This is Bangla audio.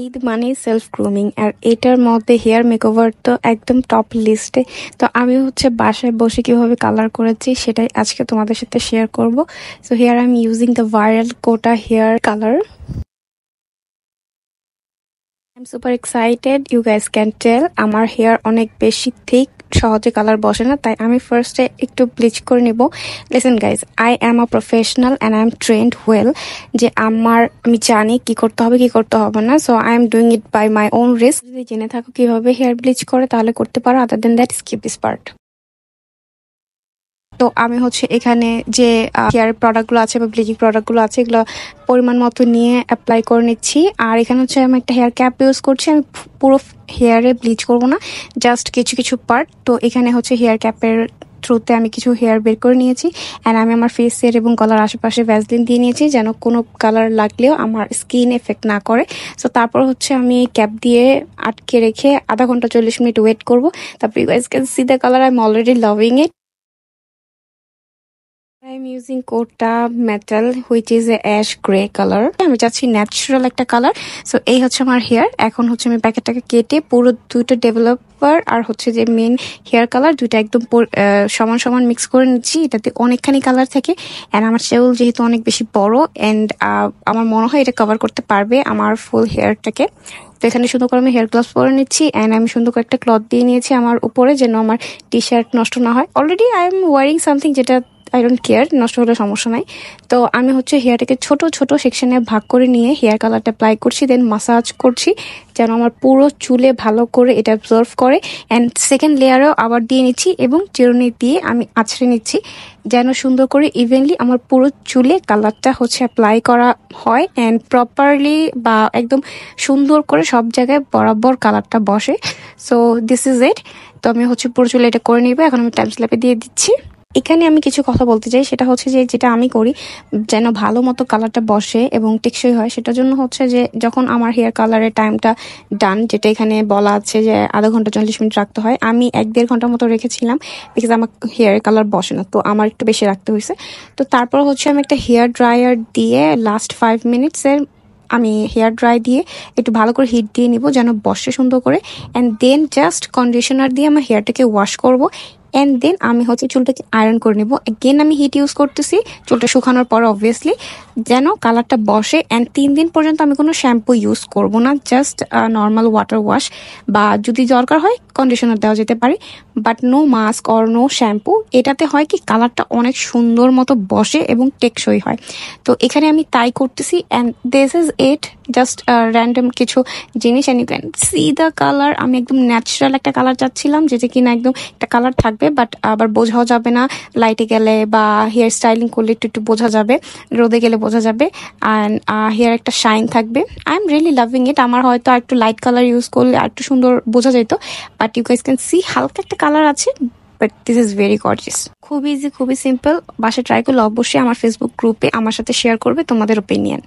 ঈদ মানেই সেলফ গ্রুমিং আর এটার মধ্যে হেয়ার মেকওভার তো একদম টপ লিস্টে। তো আমি হচ্ছে বাসায় বসে কিভাবে কালার করেছি সেটাই আজকে তোমাদের সাথে শেয়ার করব। So here I am using the viral Kota hair colour. I am super excited, you guys can tell আমার হেয়ার অনেক বেশি থিক, সহজে কালার বসে না, তাই আমি ফার্স্টে একটু ব্লিচ করে নিব। Listen guys, I am a professional and I am trend well, যে আমি জানি কি করতে হবে কি করতে হবে না। So I am doing it by my own risk. যদি জেনে থাকো কিভাবে হেয়ার ব্লিচ করে তাহলে করতে পারো, আদার দেন দ্যাট স্কিপ দিস পার্ট। তো আমি হচ্ছে এখানে যে হেয়ার প্রোডাক্টগুলো আছে বা ব্লিচিং প্রোডাক্টগুলো আছে এগুলো পরিমাণ মতো নিয়ে অ্যাপ্লাই করে নিচ্ছি। আর এখানে হচ্ছে আমি একটা হেয়ার ক্যাপ ইউজ করছি। আমি পুরো হেয়ারে ব্লিচ করব না, জাস্ট কিছু কিছু পার্ট। তো এখানে হচ্ছে হেয়ার ক্যাপের থ্রুতে আমি কিছু হেয়ার বের করে নিয়েছি অ্যান্ড আমি আমার ফেসের এবং গলার আশেপাশে ভ্যাসলিন দিয়ে নিয়েছি যেন কোনো কালার লাগলেও আমার স্কিন এফেক্ট না করে। সো তারপর হচ্ছে আমি ক্যাপ দিয়ে আটকে রেখে আধা ঘন্টা 40 মিনিট ওয়েট করবো। তারপর you guys can see the colour, I am already loving it. I'm using Kota Metal which is a ash grey color. আমি চাচ্ছি ন্যাচারাল একটা কালার। সো এই হচ্ছে আমার হেয়ার। এখন হচ্ছে আমি প্যাকেটটাকে কেটে পুরো দুটো ডেভেলপার আর হচ্ছে যে মেন হেয়ার কালার দুটো একদম সমান সমান মিক্স করে নিচ্ছি। এটাতে অনেকখানি কালার থাকে অ্যান্ড আমার চুল যেহেতু অনেক বেশি বড় অ্যান্ড আমার মনে হয় এটা কভার করতে পারবে আমার ফুল হেয়ারটাকে। তো এখানে সুন্দর করে আমি হেয়ার গ্লাভস পরে নিচ্ছি অ্যান্ড আমি সুন্দর করে একটা ক্লথ দিয়ে নিয়েছি আমার উপরে যেন আমার টি শার্ট নষ্ট না হয়। Already I am wiring something যেটা আই ডোন্ট কেয়ার, নষ্ট হলে সমস্যা নাই। তো আমি হচ্ছে হেয়ারটাকে ছোট ছোট সেকশনে ভাগ করে নিয়ে হেয়ার কালারটা অ্যাপ্লাই করছি, দেন মাসাজ করছি যেন আমার পুরো চুলে ভালো করে এটা অ্যাবজর্ভ করে। অ্যান্ড সেকেন্ড লেয়ারেও আবার দিয়ে নিচ্ছি এবং চিরুনি দিয়ে আমি আছড়ে নিচ্ছি যেন সুন্দর করে ইভেনলি আমার পুরো চুলে কালারটা হচ্ছে অ্যাপ্লাই করা হয় অ্যান্ড প্রপারলি বা একদম সুন্দর করে সব জায়গায় বরাবর কালারটা বসে। সো দিস ইজ ইট। তো আমি হচ্ছে পুরো চুলে এটা করে নিব। এখন আমি টাইম স্ল্যাপে দিয়ে দিচ্ছি। এখানে আমি কিছু কথা বলতে চাই, সেটা হচ্ছে যে যেটা আমি করি যেন ভালো মতো কালারটা বসে এবং টেকসই হয়, সেটার জন্য হচ্ছে যে যখন আমার হেয়ার কালারের টাইমটা ডান, যেটা এখানে বলা আছে যে আধা ঘন্টা 40 মিনিট রাখতে হয়, আমি 1-1.5 ঘন্টার মতো রেখেছিলাম বিকজ আমার হেয়ারের কালার বসে না, তো আমার একটু বেশি রাখতে হয়েছে। তো তারপর হচ্ছে আমি একটা হেয়ার ড্রায়ার দিয়ে লাস্ট 5 মিনিটসের আমি হেয়ার ড্রাই দিয়ে একটু ভালো করে হিট দিয়ে নিব যেন বসে সুন্দর করে। অ্যান্ড দেন জাস্ট কন্ডিশনার দিয়ে আমার হেয়ারটাকে ওয়াশ করব অ্যান্ড দেন আমি হচ্ছে চুলটাকে আয়রন করে নেব। এগেন আমি হিট ইউজ করতেছি চুলটা শুকানোর পর অবভিয়াসলি যেন কালারটা বসে। অ্যান্ড 3 দিন পর্যন্ত আমি কোনো শ্যাম্পু ইউজ করব না, জাস্ট নর্মাল ওয়াটার ওয়াশ বা যদি দরকার হয় কন্ডিশনার দেওয়া যেতে পারে, but no mask or no shampoo. এটাতে হয় কি কালারটা অনেক সুন্দর মতো বসে এবং টেকসই হয়। তো এখানে আমি তাই করতেছি and this is it, just random কিছু জিনিস and you can see the colour. আমি একদম ন্যাচারাল একটা কালার চাচ্ছিলাম যেটা কিনা একদম একটা কালার থাকবে বাট আবার বোঝাও যাবে না, লাইটে গেলে বা হেয়ার স্টাইলিং করলে একটু একটু বোঝা যাবে, রোদে গেলে বোঝা যাবে অ্যান্ড হেয়ার একটা শাইন থাকবে। আই এম রিয়েলি লাভিং ইট। আমার হয়তো একটু লাইট কালার ইউজ করলে আর একটু সুন্দর বোঝা যেত, but you guys can see হালকা একটা কালার আছে, but this is very gorgeous. খুব ইজি, খুবই সিম্পল। বাসায় ট্রাই করলে অবশ্যই আমার ফেসবুক গ্রুপে আমার সাথে শেয়ার করবে তোমাদের ওপিনিয়ন।